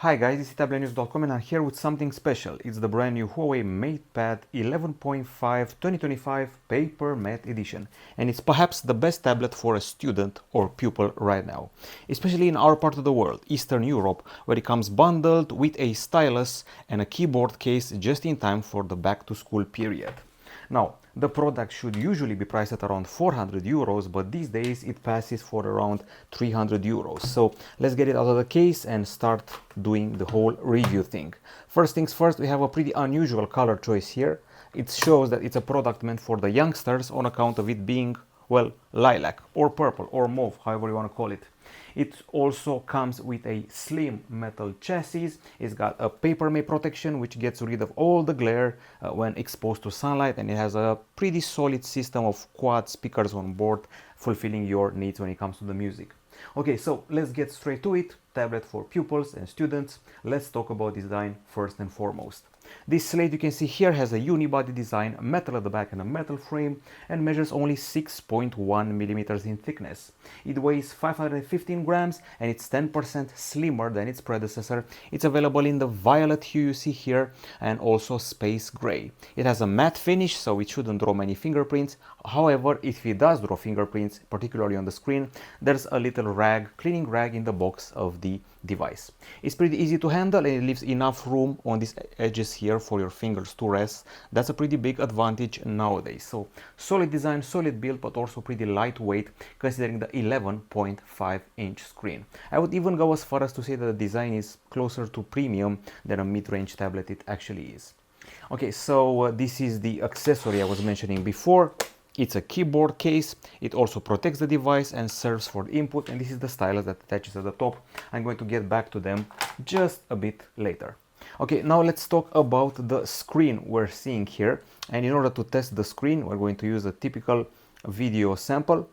Hi guys, this is Tablet-News.com and I'm here with something special. It's the brand new HUAWEI MatePad 11.5 2025 PaperMatte edition. And it's perhaps the best tablet for a student or pupil right now. Especially in our part of the world, Eastern Europe, where it comes bundled with a stylus and a keyboard case just in time for the back-to-school period. Now, the product should usually be priced at around 400 euros, but these days it passes for around 300 euros. So let's get it out of the case and start doing the whole review thing. First things first, we have a pretty unusual color choice here. It shows that it's a product meant for the youngsters on account of it being, well, lilac or purple or mauve, however you want to call it. It also comes with a slim metal chassis. It's got a PaperMatte protection which gets rid of all the glare when exposed to sunlight, and it has a pretty solid system of quad speakers on board, fulfilling your needs when it comes to the music. Okay, so let's get straight to it. Tablet for pupils and students. Let's talk about design first and foremost. This slate you can see here has a unibody design, metal at the back and a metal frame, and measures only 6.1 millimeters in thickness. It weighs 515 grams and it's 10% slimmer than its predecessor. It's available in the violet hue you see here and also space gray. It has a matte finish, so it shouldn't draw many fingerprints. However, if it does draw fingerprints, particularly on the screen, there's a little cleaning rag in the box of the device. It's pretty easy to handle and it leaves enough room on these edges here for your fingers to rest. That's a pretty big advantage nowadays. So solid design, solid build, but also pretty lightweight considering the 11.5 inch screen. I would even go as far as to say that the design is closer to premium than a mid-range tablet it actually is. Okay, so this is the accessory I was mentioning before. It's a keyboard case. It also protects the device and serves for input, and this is the stylus that attaches at the top. I'm going to get back to them just a bit later. Okay, now let's talk about the screen we're seeing here. And in order to test the screen, we're going to use a typical video sample.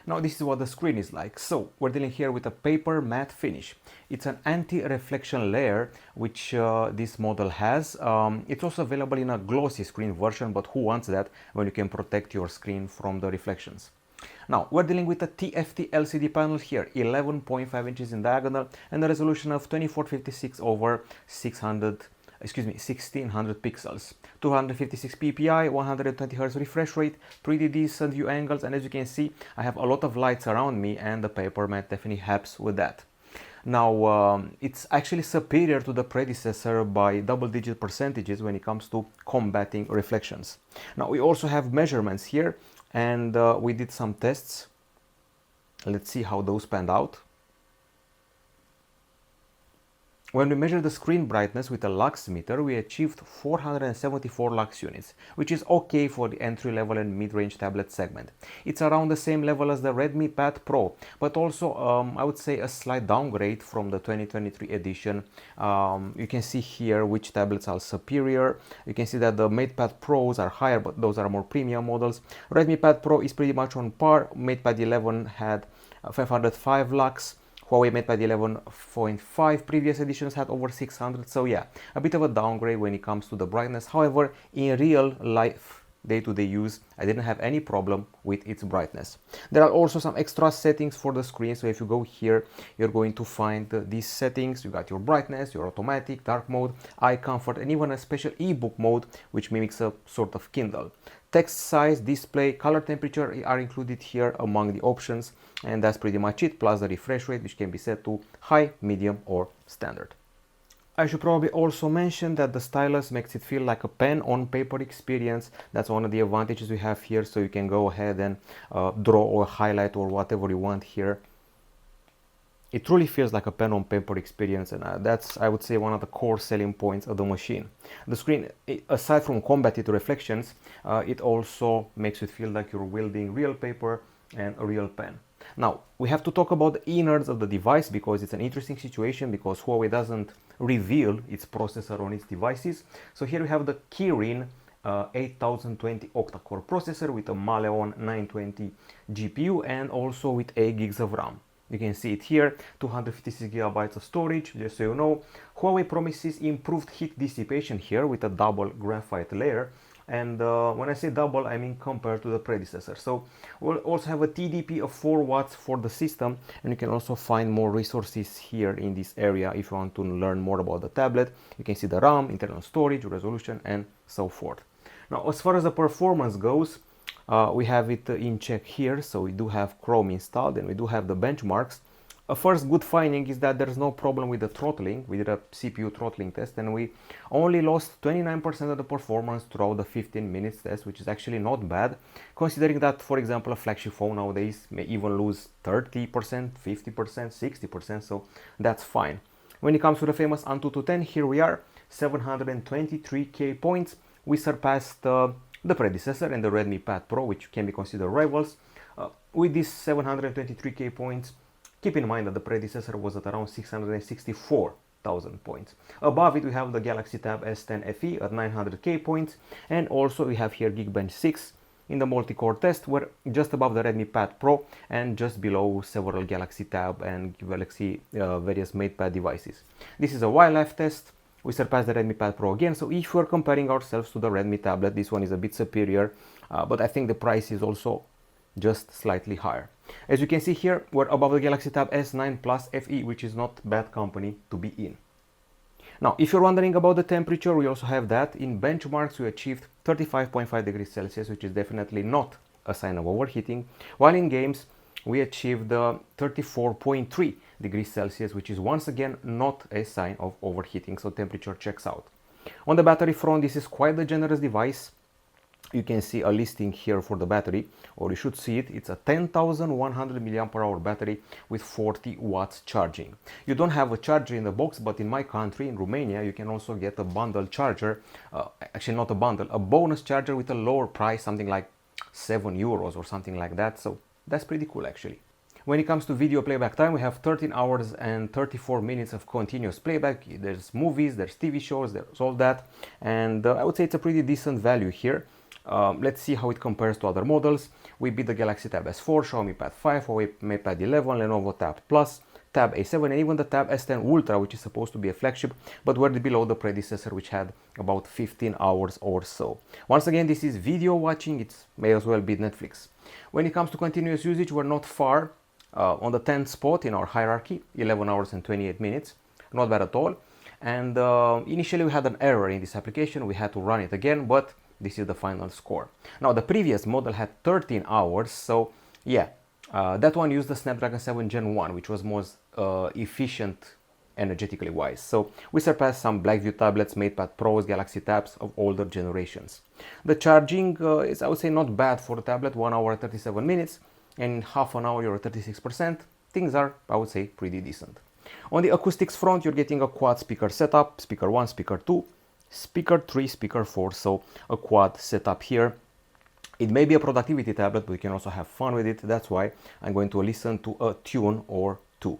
Now this is what the screen is like. So we're dealing here with a paper matte finish. It's an anti-reflection layer which this model has. It's also available in a glossy screen version, but who wants that when you can protect your screen from the reflections? Now we're dealing with a TFT LCD panel here, 11.5 inches in diagonal and a resolution of 2456 over 1600 pixels, 256 ppi, 120 Hz refresh rate, pretty decent view angles, and as you can see I have a lot of lights around me and the PaperMatte definitely helps with that. Now it's actually superior to the predecessor by double-digit percentages when it comes to combating reflections. Now we also have measurements here and we did some tests. Let's see how those panned out. When we measured the screen brightness with a lux meter, we achieved 474 lux units, which is okay for the entry-level and mid-range tablet segment. It's around the same level as the Redmi Pad Pro, but also I would say a slight downgrade from the 2023 edition. You can see here which tablets are superior. You can see that the MatePad Pros are higher, but those are more premium models. Redmi Pad Pro is pretty much on par. MatePad 11 had 505 lux. HUAWEI MatePad 11.5 previous editions had over 600, so yeah, a bit of a downgrade when it comes to the brightness. However, in real life, day-to-day use, I didn't have any problem with its brightness. There are also some extra settings for the screen, so if you go here, you're going to find these settings. You got your brightness, your automatic, dark mode, eye comfort, and even a special ebook mode, which mimics a sort of Kindle. Text size, display, color temperature are included here among the options, and that's pretty much it, plus the refresh rate, which can be set to high, medium, or standard. I should probably also mention that the stylus makes it feel like a pen on paper experience. That's one of the advantages we have here, so you can go ahead and draw or highlight or whatever you want here. It truly feels like a pen on paper experience, and that's, I would say, one of the core selling points of the machine. The screen, aside from combating reflections, it also makes it feel like you're wielding real paper and a real pen. Now, we have to talk about the innards of the device because it's an interesting situation, because HUAWEI doesn't reveal its processor on its devices. So here we have the Kirin 8020 octa-core processor with a Maleon 920 GPU and also with 8 gigs of RAM. You can see it here, 256 gigabytes of storage. Just so you know, HUAWEI promises improved heat dissipation here with a double graphite layer, and when I say double, I mean compared to the predecessor. So we'll also have a TDP of 4 watts for the system, and you can also find more resources here in this area if you want to learn more about the tablet. You can see the RAM, internal storage, resolution, and so forth. Now, as far as the performance goes, we have it in check here. So we do have Chrome installed, and we do have the benchmarks. A first good finding is that there's no problem with the throttling. We did a CPU throttling test, and we only lost 29% of the performance throughout the 15 minutes test, which is actually not bad, considering that, for example, a flagship phone nowadays may even lose 30%, 50%, 60%, so that's fine. When it comes to the famous Antutu 10, here we are, 723k points. We surpassed the predecessor and the Redmi Pad Pro, which can be considered rivals. With these 723k points, keep in mind that the predecessor was at around 664,000 points. Above it, we have the Galaxy Tab S10 FE at 900k points, and also we have here Geekbench 6 in the multi-core test. We're just above the Redmi Pad Pro and just below several Galaxy Tab and Galaxy various MatePad devices. This is a wildlife test. We surpassed the Redmi Pad Pro again, so if we're comparing ourselves to the Redmi tablet, this one is a bit superior, but I think the price is also just slightly higher. As you can see here, we're above the Galaxy Tab S9 Plus FE, which is not bad company to be in. Now, if you're wondering about the temperature, we also have that. In benchmarks, we achieved 35.5 degrees Celsius, which is definitely not a sign of overheating, while in games, we achieved 34.3 degrees Celsius, which is once again not a sign of overheating, so temperature checks out. On the battery front, this is quite a generous device. You can see a listing here for the battery, or you should see it. It's a 10,100 mAh battery with 40 watts charging. You don't have a charger in the box, but in my country, in Romania, you can also get a bundle charger. Actually, not a bundle, a bonus charger with a lower price, something like 7 euros or something like that. So that's pretty cool, actually. When it comes to video playback time, we have 13 hours and 34 minutes of continuous playback. There's movies, there's TV shows, there's all that. And I would say it's a pretty decent value here. Let's see how it compares to other models. We beat the Galaxy Tab S4, Xiaomi Pad 5, HUAWEI MatePad 11, Lenovo Tab Plus, Tab A7, and even the Tab S10 Ultra, which is supposed to be a flagship, but we're below the predecessor, which had about 15 hours or so. Once again, this is video watching. It may as well be Netflix. When it comes to continuous usage, we're not far. On the 10th spot in our hierarchy, 11 hours and 28 minutes. Not bad at all. And initially we had an error in this application. We had to run it again, but this is the final score. Now, the previous model had 13 hours, so yeah, that one used the Snapdragon 7 Gen 1, which was more efficient energetically wise. So we surpassed some Blackview tablets, MatePad Pros, Galaxy Tabs of older generations. The charging is, I would say, not bad for a tablet, 1 hour and 37 minutes, and in half an hour you're at 36%. Things are, I would say, pretty decent. On the acoustics front, you're getting a quad speaker setup, speaker 1, speaker 2, speaker 3, speaker 4, so a quad setup here. It may be a productivity tablet, but you can also have fun with it. That's why I'm going to listen to a tune or two.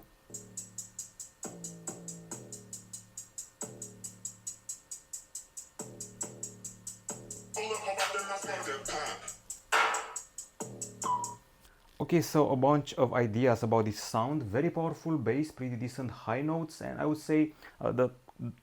Okay, so a bunch of ideas about this sound. Very powerful bass, pretty decent high notes, and I would say the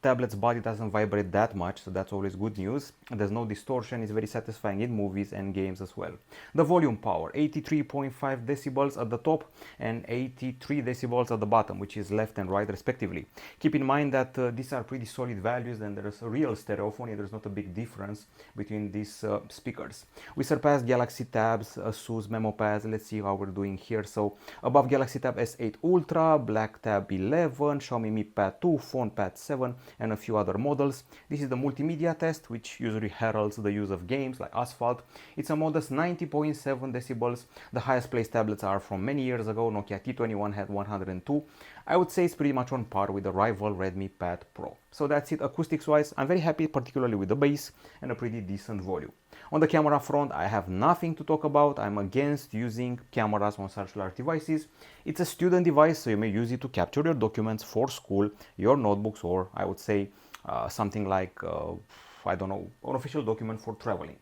tablet's body doesn't vibrate that much, so that's always good news. There's no distortion. It's very satisfying in movies and games as well. The volume power, 83.5 decibels at the top and 83 decibels at the bottom, which is left and right respectively. Keep in mind that these are pretty solid values, and there's a real stereophony. There's not a big difference between these speakers. We surpassed Galaxy Tabs, Asus MemoPads. Let's see how we're doing here. So above Galaxy Tab S8 Ultra, Black Tab 11, Xiaomi Mi Pad 2, Phone Pad 7, and a few other models. This is the multimedia test, which usually heralds the use of games like Asphalt. It's a modest 90.7 decibels. The highest placed tablets are from many years ago. Nokia T21 had 102. I would say it's pretty much on par with the rival Redmi Pad Pro. So that's it acoustics wise. I'm very happy, particularly with the bass and a pretty decent volume. On the camera front, I have nothing to talk about. I'm against using cameras on such large devices. It's a student device, so you may use it to capture your documents for school, your notebooks, or I would say something like, I don't know, an official document for traveling.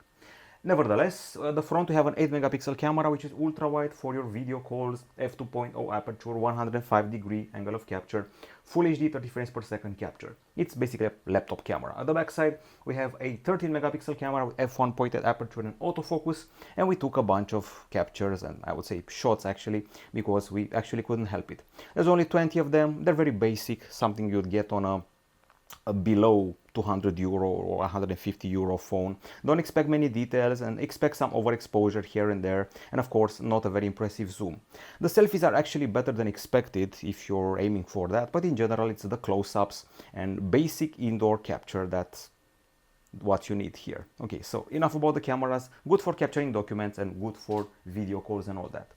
Nevertheless, the front we have an 8 megapixel camera which is ultra wide for your video calls, f2.0 aperture, 105-degree angle of capture, full HD 30 frames per second capture. It's basically a laptop camera. At the back side we have a 13 megapixel camera with f1.8 aperture and autofocus, and we took a bunch of captures and I would say shots actually, because we actually couldn't help it. There's only 20 of them. They're very basic, something you'd get on a below 200 euro or 150 euro phone. Don't expect many details and expect some overexposure here and there, and of course not a very impressive zoom. The selfies are actually better than expected if you're aiming for that, but in general it's the close-ups and basic indoor capture that's what you need here. Okay, so enough about the cameras. Good for capturing documents and good for video calls and all that.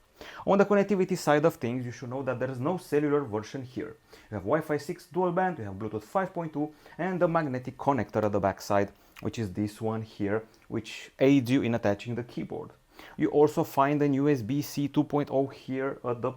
On the connectivity side of things, you should know that there is no cellular version here. You have Wi-Fi 6 dual band, you have Bluetooth 5.2, and the magnetic connector at the back side, which is this one here, which aids you in attaching the keyboard. You also find an USB-C 2.0 here at the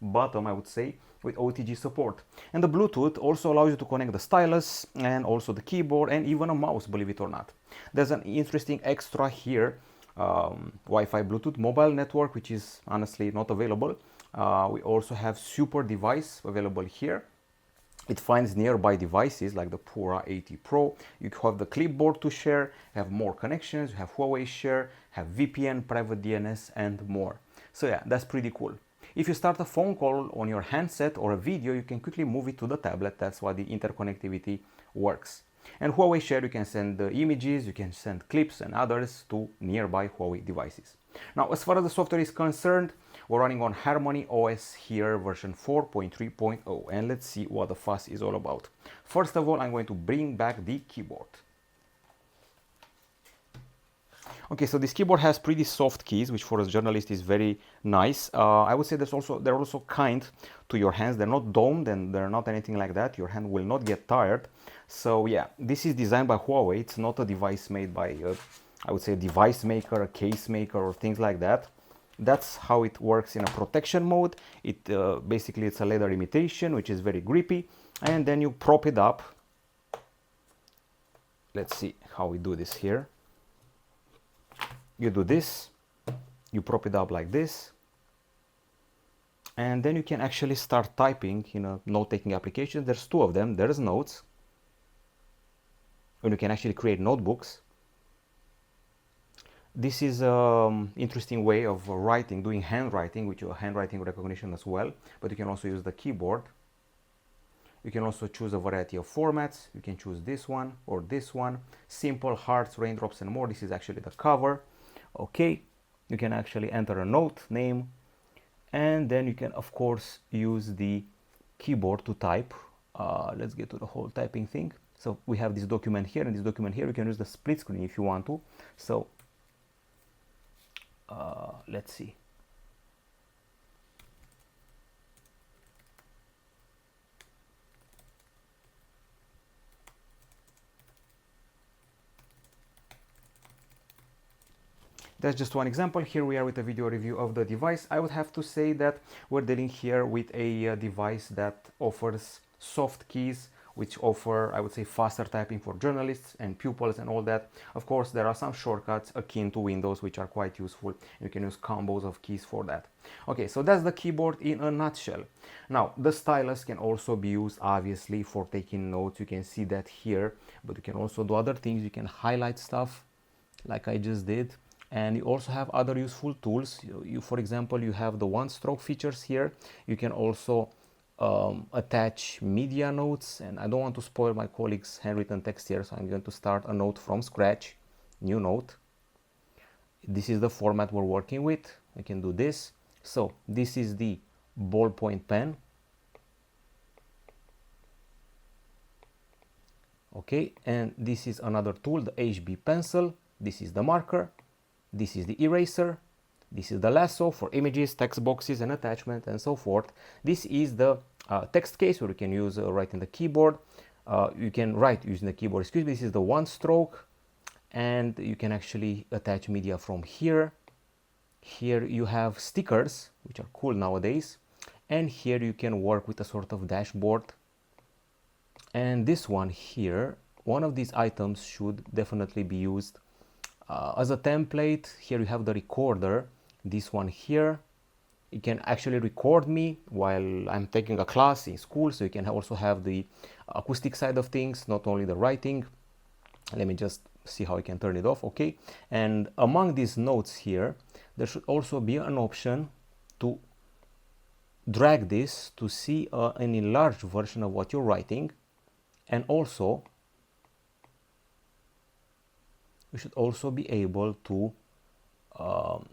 bottom, I would say, with OTG support. And the Bluetooth also allows you to connect the stylus and also the keyboard and even a mouse, believe it or not. There's an interesting extra here, Wi-Fi Bluetooth mobile network, which is honestly not available. We also have super device available here. It finds nearby devices like the Pura 80 Pro. You have the clipboard to share, have more connections, you have Huawei Share, have VPN, private DNS, and more. So yeah, that's pretty cool. If you start a phone call on your handset or a video, you can quickly move it to the tablet. That's why the interconnectivity works. And Huawei Share, you can send images, you can send clips and others to nearby Huawei devices. Now, as far as the software is concerned, we're running on Harmony OS here, version 4.3.0, and let's see what the fuss is all about. First of all, I'm going to bring back the keyboard. Okay, so this keyboard has pretty soft keys, which for a journalist is very nice. I would say they're also kind to your hands. They're not domed and they're not anything like that. Your hand will not get tired. So yeah, this is designed by Huawei. It's not a device made by, I would say, a device maker, a case maker, or things like that. That's how it works in a protection mode. Basically, it's a leather imitation, which is very grippy. And then you prop it up. Let's see how we do this here. You do this, you prop it up like this, and then you can actually start typing in a note-taking application. There's two of them. There's Notes, and you can actually create notebooks. This is an interesting way of writing, doing handwriting, with your handwriting recognition as well, but you can also use the keyboard. You can also choose a variety of formats. You can choose this one or this one. Simple, hearts, raindrops, and more. This is actually the cover. Okay, you can actually enter a note, name, and then you can of course use the keyboard to type. Let's get to the whole typing thing. So we have this document here and this document here. You can use the split screen if you want to. So let's see. That's just one example. Here we are with a video review of the device. I would have to say that we're dealing here with a device that offers soft keys, which offer, I would say, faster typing for journalists and pupils and all that. Of course, there are some shortcuts akin to Windows, which are quite useful. You can use combos of keys for that. Okay, so that's the keyboard in a nutshell. Now, the stylus can also be used, obviously, for taking notes. You can see that here, but you can also do other things. You can highlight stuff like I just did. And you also have other useful tools. For example, you have the one-stroke features here. You can also attach media notes, and I don't want to spoil my colleague's handwritten text here, so I'm going to start a note from scratch, new note. This is the format we're working with. I can do this. So this is the ballpoint pen. Okay, and this is another tool, the HB pencil. This is the marker. This is the eraser. This is the lasso for images, text boxes, and attachment, and so forth. This is the text case where you can use write in the keyboard. You can write using the keyboard. Excuse me. This is the one stroke, and you can actually attach media from here. Here you have stickers, which are cool nowadays, and here you can work with a sort of dashboard. And this one here, one of these items should definitely be used As a template, here you have the recorder, this one here. You can actually record me while I'm taking a class in school, so you can also have the acoustic side of things, not only the writing. Let me just see how I can turn it off. Okay, and among these notes here, there should also be an option to drag this to see an enlarged version of what you're writing, and also you should also be able to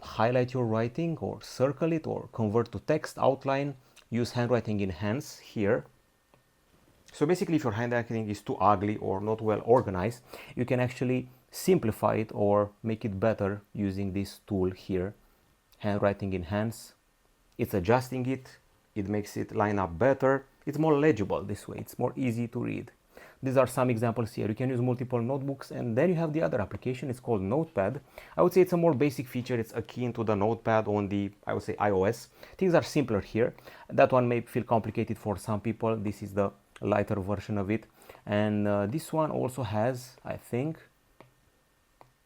highlight your writing or circle it or convert to text, outline, use handwriting enhance here. So basically, if your handwriting is too ugly or not well organized, you can actually simplify it or make it better using this tool here, handwriting enhance. It's adjusting it, it makes it line up better, it's more legible this way, it's more easy to read. These are some examples here. You can use multiple notebooks, and then you have the other application. It's called Notepad. I would say it's a more basic feature. It's akin to the Notepad on the, I would say, iOS. Things are simpler here. That one may feel complicated for some people. This is the lighter version of it. And this one also has, I think,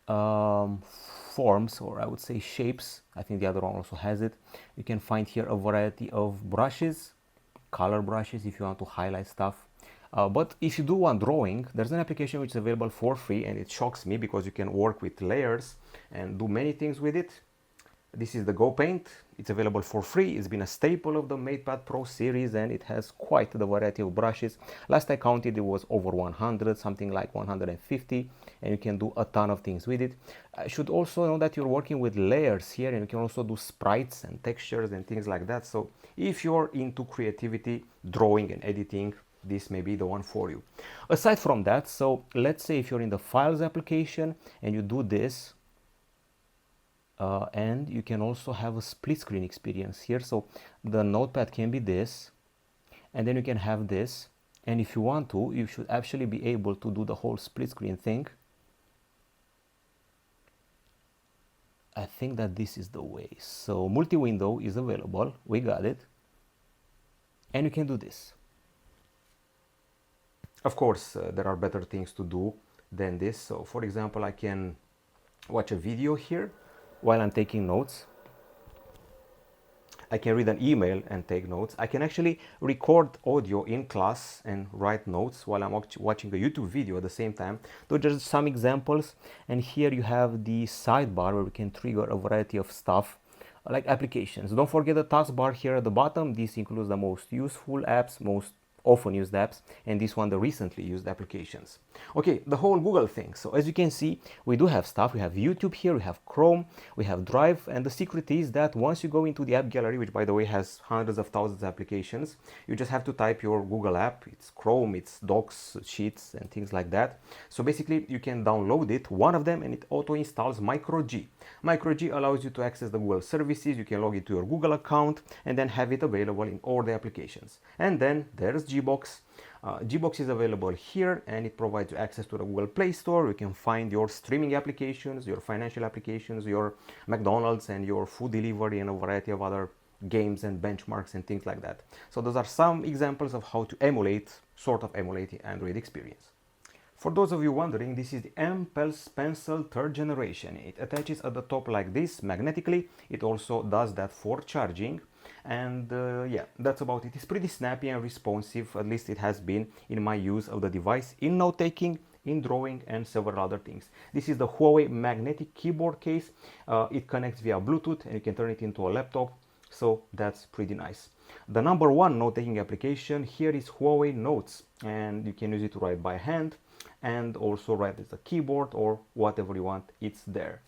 forms, or I would say shapes. I think the other one also has it. You can find here a variety of brushes, color brushes if you want to highlight stuff. But if you do want drawing, there's an application which is available for free, and it shocks me because you can work with layers and do many things with it. This is the Go Paint. It's available for free. It's been a staple of the MatePad Pro series, and it has quite the variety of brushes. Last I counted, it was over 100, something like 150, and you can do a ton of things with it. I should also know that you're working with layers here, and you can also do sprites and textures and things like that. So if you're into creativity, drawing and editing, this may be the one for you. Aside from that, so let's say if you're in the Files application and you do this, and you can also have a split screen experience here. So the notepad can be this, and then you can have this, and if you want to, you should actually be able to do the whole split screen thing. I think that this is the way. So multi-window is available, we got it, and you can do this. Of course, there are better things to do than this. So for example, I can watch a video here while I'm taking notes. I can read an email and take notes. I can actually record audio in class and write notes while I'm watching a YouTube video at the same time. Those are just some examples. And here you have the sidebar where we can trigger a variety of stuff like applications. Don't forget the taskbar here at the bottom. This includes the most useful apps, most often used apps, and this one the recently used applications. Okay, the whole Google thing. So as you can see, we do have stuff. We have YouTube here, we have Chrome, we have Drive, and the secret is that once you go into the app gallery, which by the way has hundreds of thousands of applications, you just have to type your Google app. It's Chrome, it's Docs, Sheets, and things like that. So basically you can download it, one of them, and it auto installs MicroG. MicroG allows you to access the Google services. You can log into your Google account and then have it available in all the applications. And then there's Gbox. Gbox is available here, and it provides you access to the Google Play Store. You can find your streaming applications, your financial applications, your McDonald's and your food delivery, and a variety of other games and benchmarks and things like that. So those are some examples of how to emulate, sort of emulate the Android experience. For those of you wondering, this is the M-Pulse Pencil 3rd generation. It attaches at the top like this magnetically. It also does that for charging. And yeah, that's about it. It's pretty snappy and responsive, at least it has been in my use of the device in note-taking, in drawing, and several other things. This is the Huawei magnetic keyboard case. It connects via Bluetooth, and you can turn it into a laptop, so that's pretty nice. The number one note-taking application here is Huawei Notes, and you can use it to write by hand and also write as a keyboard or whatever you want, it's there.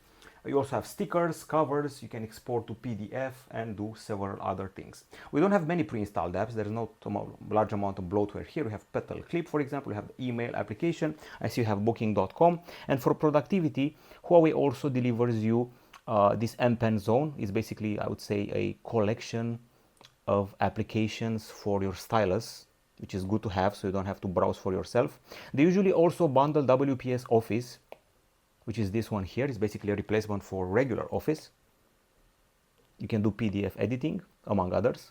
You also have stickers, covers, you can export to PDF and do several other things. We don't have many pre-installed apps. There's not a large amount of bloatware here. We have Petal Clip, for example. We have the email application. I see you have Booking.com. And for productivity, Huawei also delivers you this M Pen Zone. It's basically, I would say, a collection of applications for your stylus, which is good to have so you don't have to browse for yourself. They usually also bundle WPS Office, which is this one here. Is basically a replacement for regular Office. You can do PDF editing, among others.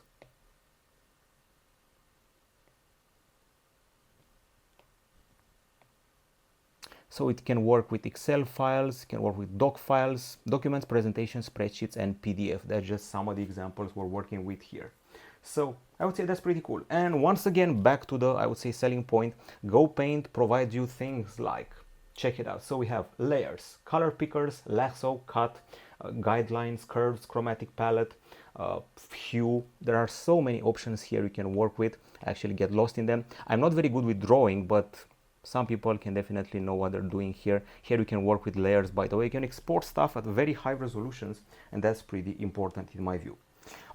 So it can work with Excel files, it can work with doc files, documents, presentations, spreadsheets, and PDF. That's just some of the examples we're working with here. So I would say that's pretty cool. And once again, back to the, I would say, selling point, GoPaint provides you things like, check it out. So we have layers, color pickers, lasso, cut, guidelines, curves, chromatic palette, hue. There are so many options here you can work with. I actually get lost in them. I'm not very good with drawing, but some people can definitely know what they're doing here. Here you can work with layers, by the way. You can export stuff at very high resolutions, and that's pretty important in my view.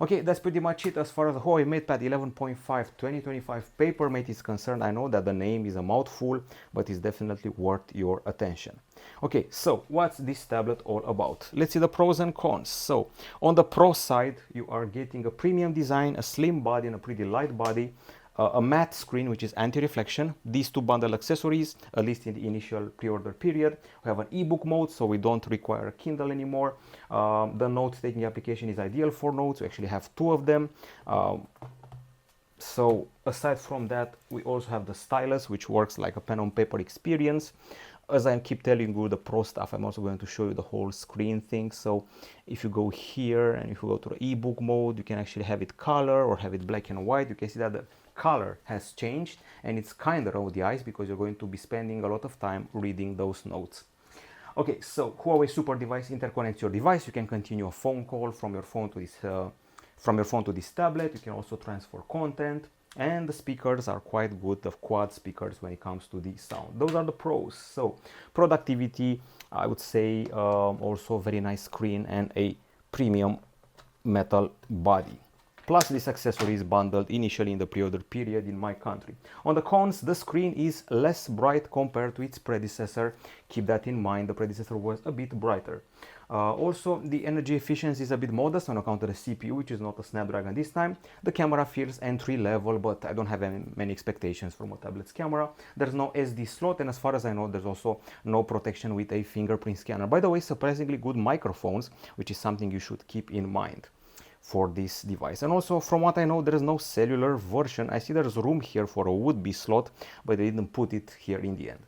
Okay, that's pretty much it as far as the HUAWEI MatePad 11.5 2025 PaperMate is concerned. I know that the name is a mouthful, but it's definitely worth your attention. Okay, so what's this tablet all about? Let's see the pros and cons. So on the pro side, you are getting a premium design, a slim body and a pretty light body, a matte screen which is anti-reflection, these two bundle accessories, at least in the initial pre-order period. We have an ebook mode, so we don't require a Kindle anymore. The note-taking application is ideal for notes. We actually have two of them. So aside from that, we also have the Stylus, which works like a pen on paper experience. As I keep telling you the pro stuff, I'm also going to show you the whole screen thing. So if you go here and if you go to the ebook mode, you can actually have it color or have it black and white. You can see that the color has changed, and it's kind of on the eyes because you're going to be spending a lot of time reading those notes. Okay, so HUAWEI Super Device interconnects your device. You can continue a phone call from your phone to this tablet. You can also transfer content, and the speakers are quite good, the quad speakers when it comes to the sound. Those are the pros. So productivity, I would say, also very nice screen and a premium metal body. Plus this accessory is bundled initially in the pre-order period in my country. On the cons, the screen is less bright compared to its predecessor. Keep that in mind, the predecessor was a bit brighter. Also, the energy efficiency is a bit modest on account of the CPU, which is not a Snapdragon this time. The camera feels entry level, but I don't have many expectations from a tablet's camera. There's no SD slot, and as far as I know, there's also no protection with a fingerprint scanner. By the way, surprisingly good microphones, which is something you should keep in mind for this device. And also, from what I know, there is no cellular version. I see there's room here for a would-be slot, but they didn't put it here in the end.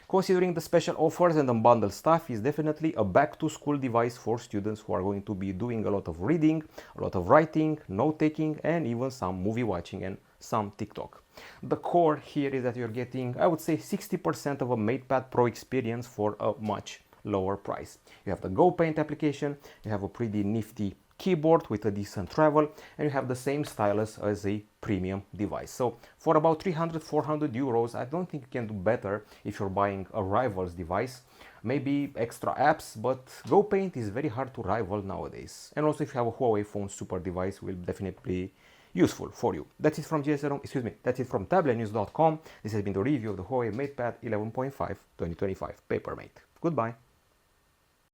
Considering the special offers and the bundle stuff, is definitely a back-to-school device for students who are going to be doing a lot of reading, a lot of writing, note-taking, and even some movie watching and some TikTok. The core here is that you're getting, I would say, 60% of a MatePad Pro experience for a much lower price. You have the GoPaint application, you have a pretty nifty keyboard with a decent travel, and you have the same stylus as a premium device. So for about 300-400 euros, I don't think you can do better if you're buying a rival's device. Maybe extra apps, but GoPaint is very hard to rival nowadays. And also if you have a Huawei phone super device, will definitely be useful for you. That's it from that's it from Tablet-News.com. This has been the review of the HUAWEI MatePad 11.5 2025 PaperMate. Goodbye.